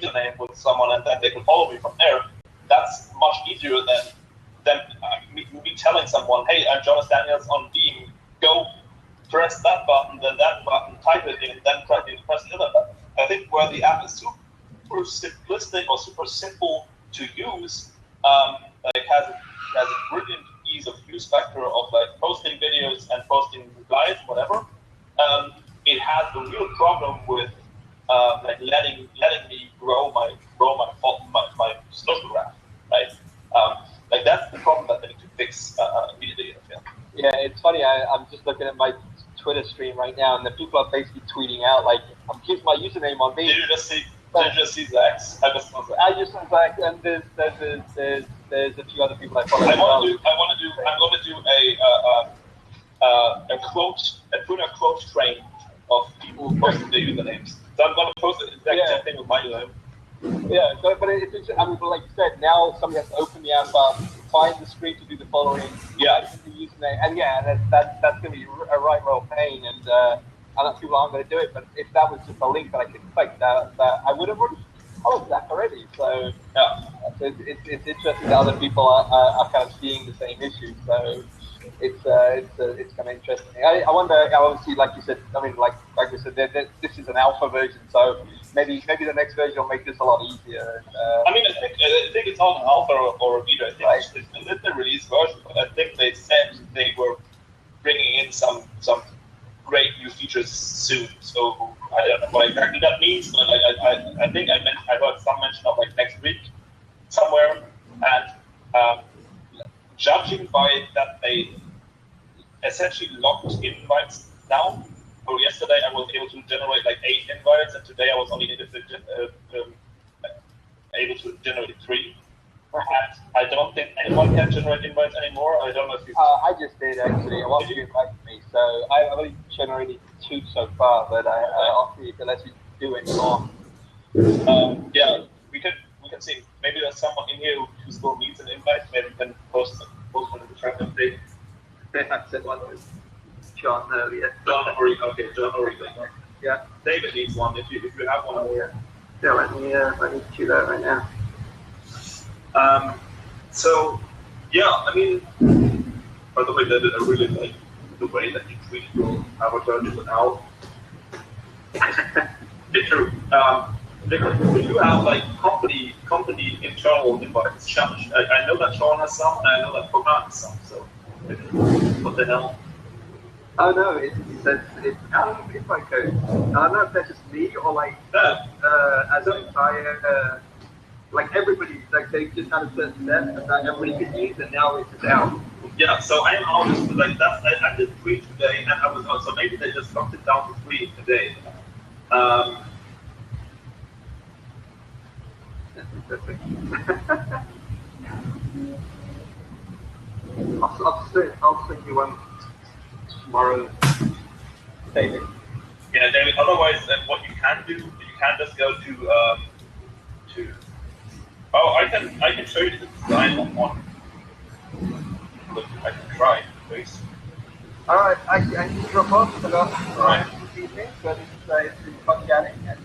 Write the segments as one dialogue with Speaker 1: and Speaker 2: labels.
Speaker 1: username with someone and then they can follow me from there. That's much easier than me telling someone, hey, I'm Jonas Daniels on Beam, go press that button, then that button, type it in, then press the other button. I think where the app is super simplistic or super simple to use, has a brilliant ease of use factor of like posting videos and posting replies, whatever. It has a real problem with like letting me grow my social graph, right? Like that's the problem that they need to fix immediately.
Speaker 2: Yeah, it's funny. I'm just looking at my Twitter stream right now, and the people are basically tweeting out like, "Here's my username on me."
Speaker 1: Did you just see Zach's?
Speaker 2: I just saw Zach, and there's a few other people I follow.
Speaker 1: I'm going to do a Twitter quote train of people posting their usernames. So I'm going to post the exact same thing with my username.
Speaker 2: Yeah, but it's I mean, like you said, now somebody has to open the app up, find the screen to do the following, the username, and that's going to be a right roll pain, and know people aren't going to do it. But if that was just a link that I could click, that I would have already followed that already. So it's interesting that other people are kind of seeing the same issue. So it's kind of interesting. I wonder. Obviously, like you said, I mean, like we said, this is an alpha version, so maybe the next version will make this a lot easier.
Speaker 1: I mean, I think it's on an alpha or a beta. I think it's the release version, but I think they said they were bringing in some great new features soon. So I don't know what exactly that means, but I think I heard some mention of like next week somewhere, and judging by that they essentially locked invites down. So yesterday I was able to generate like 8 invites, and today I was only able to generate 3. And I don't think anyone can generate invites anymore. I don't know if you.
Speaker 2: I just did actually. I wanted you invited me, so I've only generated 2 so far, but I'll see if it lets me do any more.
Speaker 1: Yeah, we can see. Maybe there's someone in here who still needs an invite. Maybe we can post one in the chat update.
Speaker 2: I said one was John earlier.
Speaker 1: John already.
Speaker 2: Yeah.
Speaker 1: David needs one. If you have one.
Speaker 2: Yeah. Let me do that right now.
Speaker 1: So, yeah, I mean, by the way, I really like the way that you treat your avatar just now. It's true. Because you have like company internal invites. I know that Sean has some, and I know that Program has some. So, what the hell?
Speaker 2: Oh no, it says I don't know if it's like code. I don't know if that's just me or like as an entire. Like everybody, like they just had a certain set that everybody could use, and now it's down.
Speaker 1: Yeah, so I'm honest, like that. I did 3 today, and I was so maybe they just knocked it down to 3 today.
Speaker 2: That's interesting. I'll send you one tomorrow, David.
Speaker 1: Yeah, David. Otherwise, what you can do, you can just go to. Oh, I can show you the design on one. Look, I can try, please.
Speaker 2: All right, I need to drop off. I got
Speaker 1: Right.
Speaker 2: but it's been fun chatting, and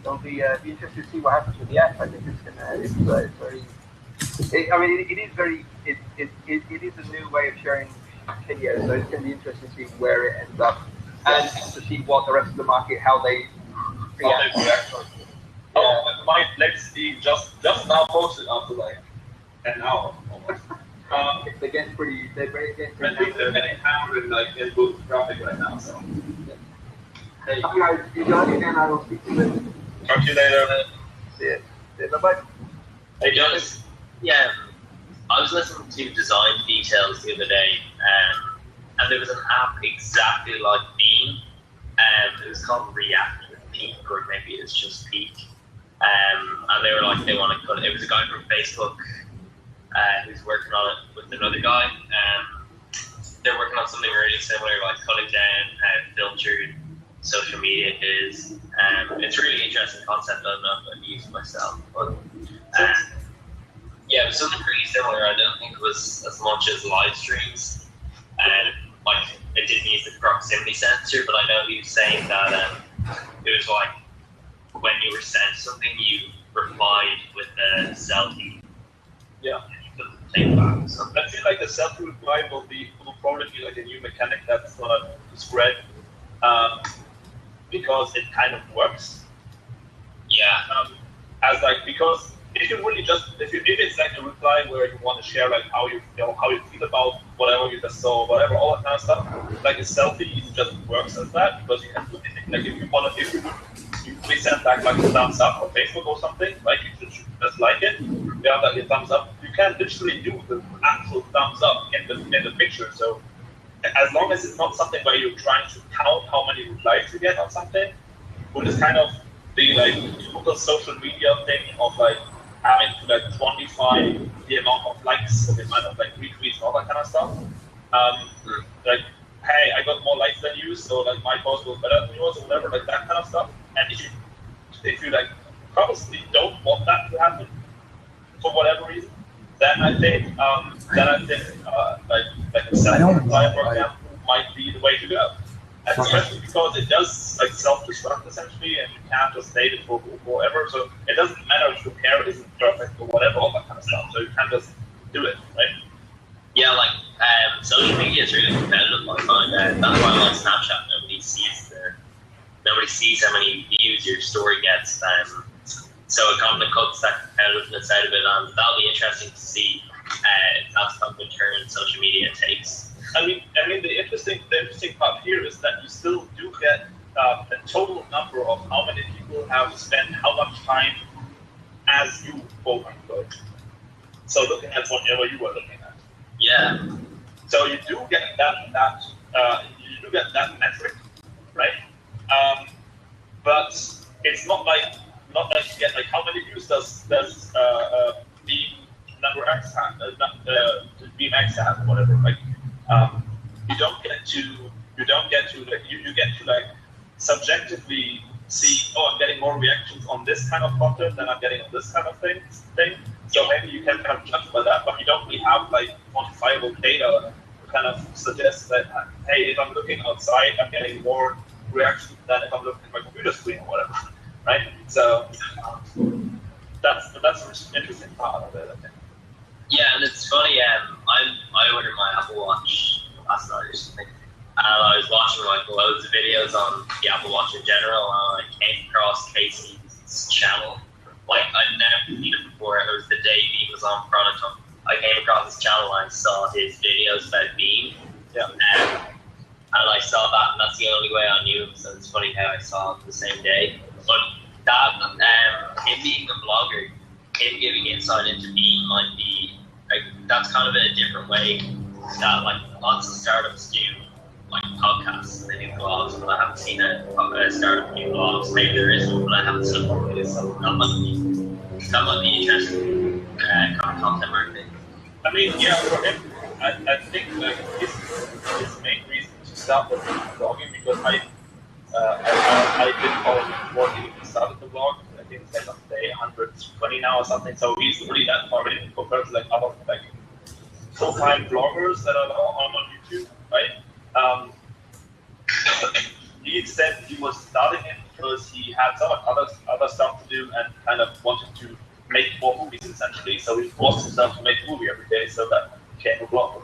Speaker 2: it'll be interesting to see what happens with the app. I think it's very. It is a new way of sharing video, so it's going to be interesting to see where it ends up, and to see what the rest of the market, how they react.
Speaker 1: Yeah. Oh, my legacy just now posted after like an hour almost.
Speaker 2: They're getting pretty.
Speaker 1: I think they're getting hammered in both traffic right now. So.
Speaker 2: Hey, guys, you got it, and I will speak to you.
Speaker 1: Talk to you later.
Speaker 2: See you. Bye.
Speaker 3: Hey, Jonas. Yeah, I was listening to Design Details the other day, and there was an app exactly like Beam, and it was called React with Peak, or maybe it's just Peak. And they were like, they want to cut it. It was a guy from Facebook who's working on it with another guy. They're working on something really similar, like cutting down how filtered social media is. It's a really interesting concept. I don't know if I've used it myself, but yeah, it was something pretty similar. I don't think it was as much as live streams, and like it didn't use the proximity sensor. But I know he was saying that it was like when you were sent something, you replied with a selfie.
Speaker 1: Yeah.
Speaker 3: Take back. So
Speaker 1: I feel like the selfie reply will probably be like a new mechanic that's gonna spread, because it kind of works.
Speaker 3: yeah,
Speaker 1: Because if you really if it's like a reply where you want to share like how you feel about whatever you just saw, whatever, all that kind of stuff, like a selfie just works as that, because you can do anything. Like if you please send back like a thumbs up on Facebook or something, like you should just like it, like a thumbs up. You can literally do the actual thumbs up in the picture. So as long as it's not something where you're trying to count how many replies you get on something, would just kind of be like typical social media thing of like having to like quantify the amount of likes or the amount of like retweets and all that kind of stuff. Like, hey, I got more likes than you, so like my post was better than yours or whatever, like that kind of stuff. And if you like purposely don't want that to happen for whatever reason, then I think like a self-reply, for example, might be the way to go. And especially because it does like self-destruct essentially, and you can't just save it for forever. So it doesn't matter if your pair isn't perfect or whatever, all that kind of stuff. So you can just do it, right?
Speaker 3: Yeah, like social media is really competitive. I find that's why I like Snapchat. Nobody sees how many views your story gets. So it kind of cuts that competitiveness out of it, and that'll be interesting to see if that's kind of the turn social media takes.
Speaker 1: I mean, the interesting part here is that you still do get the total number of how many people have spent how much time as you, quote unquote. So looking at whatever you were looking at.
Speaker 3: Yeah.
Speaker 1: So you do get that metric, right? But it's not like you get like how many views does Beam number X have, Beam X have, whatever. Like you get to like subjectively see, oh, I'm getting more reactions on this kind of content than I'm getting on this kind of thing. So maybe you can kind of judge by that, but you don't really have like quantifiable data to kind of suggest that, hey, if I'm looking outside, I'm getting more reactions than if I'm looking at my computer screen or whatever, right? So that's an interesting part of it, I think.
Speaker 3: Yeah, and it's funny. I ordered my Apple Watch last night or something, and I was watching like loads of videos on the Apple Watch in general, and I came across Casey's channel. Like I'd never seen it before. It was the day Beam was on product. I came across his channel and I saw his videos about Beam.
Speaker 1: Yeah.
Speaker 3: And I saw that, and that's the only way I knew him. So it's funny how I saw him the same day. But that, him being a blogger, him giving insight into Beam might be like, that's kind of a different way that like lots of startups do, like podcasts and they do blogs. But I haven't seen a startup do blogs. Maybe there is one, but I haven't seen one. So that might be interesting kind of content marketing.
Speaker 1: I mean, yeah, for him, I think like his main reason to start with blogging, because I did follow him before he even started the blog. I think it's like on day 120 now or something. So he's really that far in compared to like other like full-time bloggers that are on YouTube, right? He said he was starting it because he had so much other stuff to do and kind of wanted to make more movies essentially. So he forced himself to make a movie every day, so that became a blog.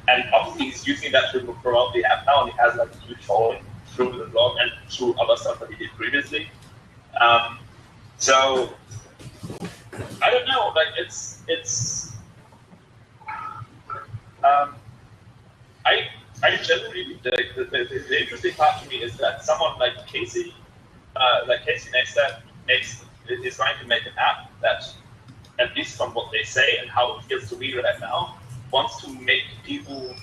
Speaker 1: And obviously he's using that to promote the app now, and he has like a huge following through the blog and through other stuff that he did previously. So I don't know, like it's I generally the interesting part to me is that someone like Casey Neistat is trying to make an app that, at least from what they say and how it feels to me right now, wants to make people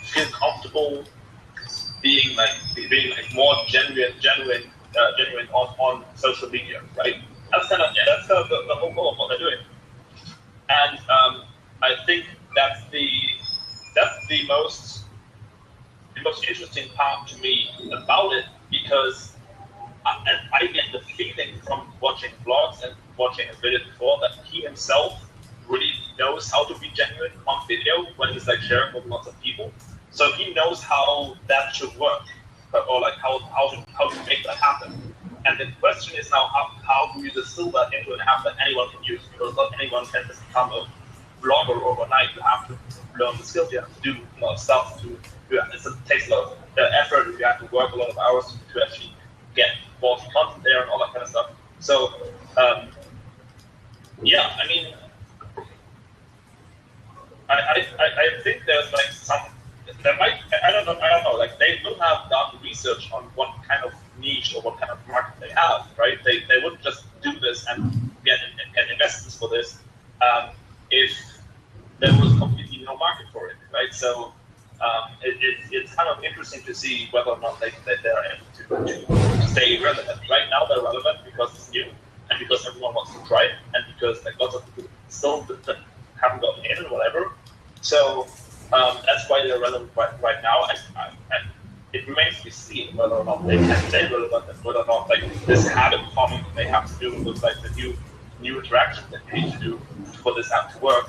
Speaker 1: feel comfortable being more genuine on social media, right? That's kind of the whole goal of what they're doing, and I think that's the most interesting part to me about it, because I get the feeling from watching vlogs and watching his videos before that he himself really knows how to be genuine on video when he's like sharing with lots of people. So he knows how that should work, or like how to make that happen. And the question is now, how do you distill that into an app that anyone can use? Because not anyone can just become a blogger overnight. You have to learn the skills. You have to do a lot of stuff. It takes a lot of effort. You have to work a lot of hours to actually get quality content there and all that kind of stuff. So, yeah, I mean, I think there's like I don't know, like they will have done research on what kind of niche or what kind of market they have, right? They wouldn't just do this and get investments for this if there was completely no market for it, right? So it's kind of interesting to see whether or not they're able to stay relevant. Right now they're relevant because it's new and because everyone wants to try it and because like lots of people still haven't gotten in and whatever. So that's why they're relevant right now. It remains to be seen whether or not they can stay relevant and whether or not like this habit forming they have to do with like the new interactions that you need to do for this app to work.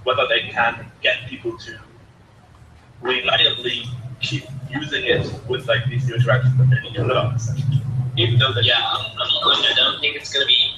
Speaker 1: Whether they can get people to reliably keep using it with like these new interactions that they need to learn, essentially. Even though
Speaker 3: I don't think it's going to be